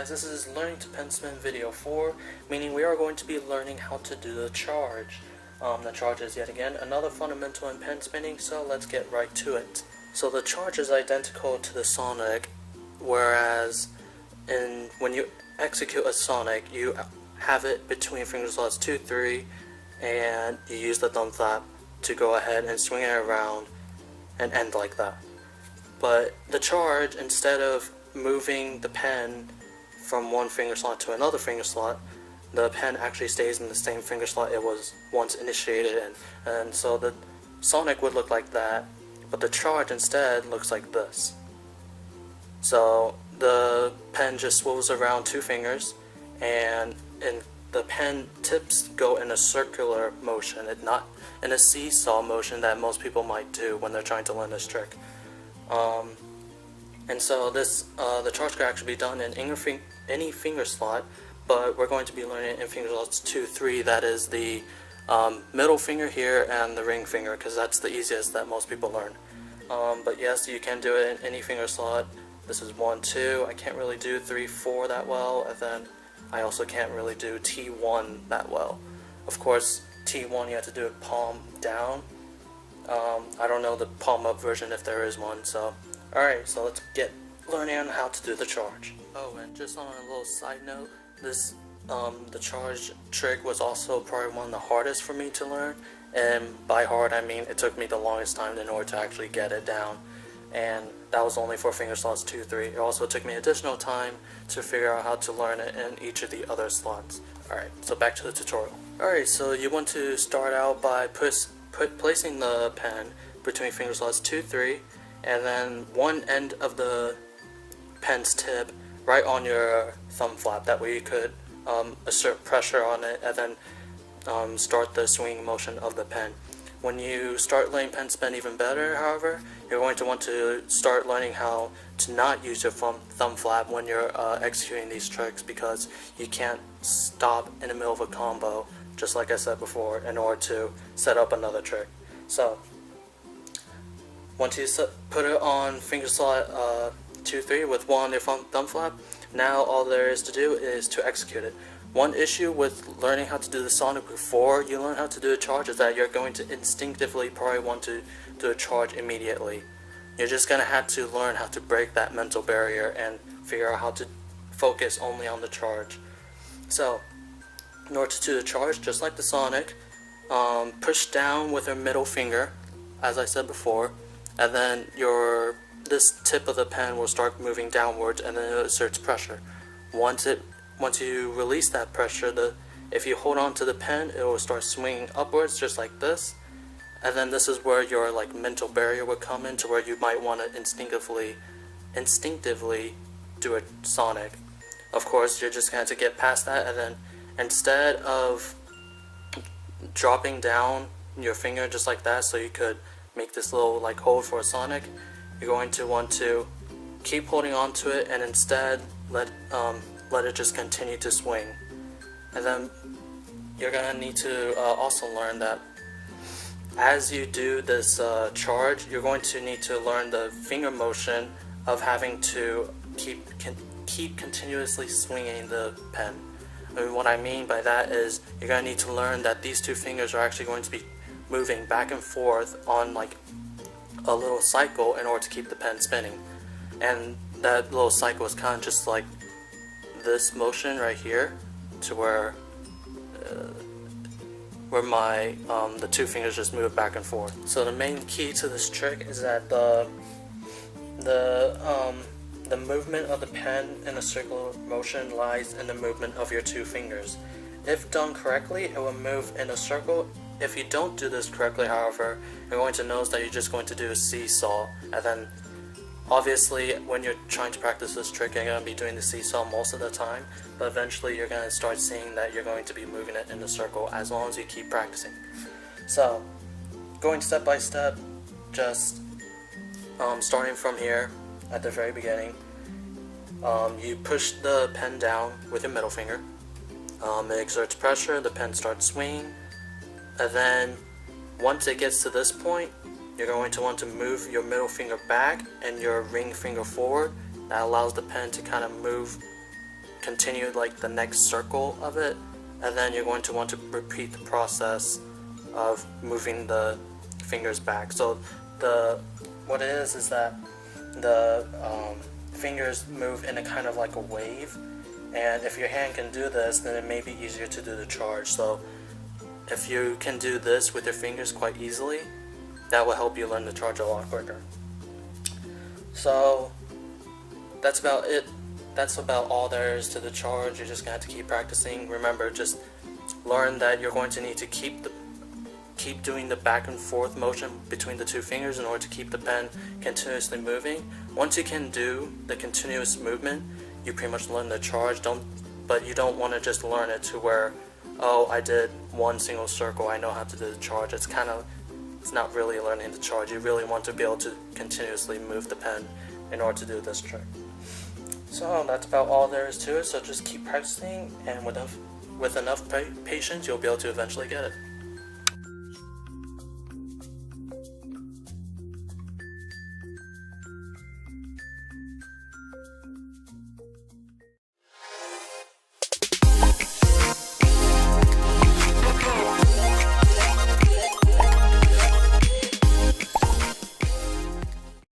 guys, this is Learning to Pen Spin video 4, meaning we are going to be learning how to do the charge. The charge is yet again another fundamental in pen spinning, so let's get right to it. So the charge is identical to the sonic, whereas when you execute a sonic, you have it between finger slots 2, 3, and you use the thumb flap to go ahead and swing it around and end like that. But the charge, instead of moving the pen from one finger slot to another finger slot, the pen actually stays in the same finger slot it was once initiated in. And so the sonic would look like that, but the charge instead looks like this. So the pen just swivels around 2 fingers, and the pen tips go in a circular motion, and not in a seesaw motion that most people might do when they're trying to learn this trick. And so this the charge could actually be done in any finger slot, but we're going to be learning it in finger slots 2, 3. That is the middle finger here and the ring finger, because that's the easiest that most people learn. But yes, you can do it in any finger slot. This is 1, 2. I can't really do 3, 4 that well, and then I also can't really do T1 that well. Of course, T1 you have to do it palm down. I don't know the palm up version if there is one, so alright, so let's get learning on how to do the charge. Oh, and just on a little side note, this the charge trick was also probably one of the hardest for me to learn, and by hard I mean it took me the longest time in order to actually get it down, and that was only for finger slots 2, 3. It also took me additional time to figure out how to learn it in each of the other slots. Alright, so back to the tutorial. Alright, so you want to start out by placing the pen between finger slots 2, 3, and then one end of the pen's tip right on your thumb flap. That way you could assert pressure on it and then start the swinging motion of the pen. When you start learning pen spin even better, however, you're going to want to start learning how to not use your thumb flap when you're executing these tricks, because you can't stop in the middle of a combo, just like I said before, in order to set up another trick. So once you put it on finger slot 2, 3 with one on your thumb flap, now all there is to do is to execute it. One issue with learning how to do the sonic before you learn how to do a charge is that you're going to instinctively probably want to do a charge immediately. You're just going to have to learn how to break that mental barrier and figure out how to focus only on the charge. So in order to do the charge, just like the sonic, push down with your middle finger, as I said before, and then this tip of the pen will start moving downwards, and then it exerts pressure. Once you release that pressure, if you hold on to the pen, it will start swinging upwards just like this, and then this is where your mental barrier would come in, to where you might want to instinctively do a sonic. Of course, you're just going to get past that, and then instead of dropping down your finger just like that so you could make this little hold for a sonic, you're going to want to keep holding on to it and instead let it just continue to swing. And then you're going to need to also learn that as you do this charge, you're going to need to learn the finger motion of having to keep continuously swinging the pen. What I mean by that is you're going to need to learn that these 2 fingers are actually going to be moving back and forth on a little cycle in order to keep the pen spinning. And that little cycle is kind of just like this motion right here, to where the 2 fingers just move back and forth. So the main key to this trick is that the movement of the pen in a circular motion lies in the movement of your 2 fingers. If done correctly, it will move in a circle. If you don't do this correctly, however, you're going to notice that you're just going to do a seesaw, and then obviously when you're trying to practice this trick, you're going to be doing the seesaw most of the time, but eventually you're going to start seeing that you're going to be moving it in a circle as long as you keep practicing. So going step by step, just starting from here at the very beginning, you push the pen down with your middle finger. It exerts pressure, the pen starts swinging, and then once it gets to this point, you're going to want to move your middle finger back and your ring finger forward. That allows the pen to kind of move continue like the next circle of it, and then you're going to want to repeat the process of moving the fingers back. So what it is that the fingers move in a kind of like a wave, and if your hand can do this, then it may be easier to do the charge. So if you can do this with your fingers quite easily, that will help you learn the charge a lot quicker. So that's about it. That's about all there is to the charge. You're just going to have to keep practicing. Remember, just learn that you're going to need to keep doing the back and forth motion between the two fingers in order to keep the pen continuously moving. Once you can do the continuous movement, you pretty much learn the charge. But you don't want to just learn it to where, oh, I did one single circle, I know how to do the charge. It's not really learning the charge. You really want to be able to continuously move the pen in order to do this trick. So that's about all there is to it. So just keep practicing, and with enough patience, you'll be able to eventually get it.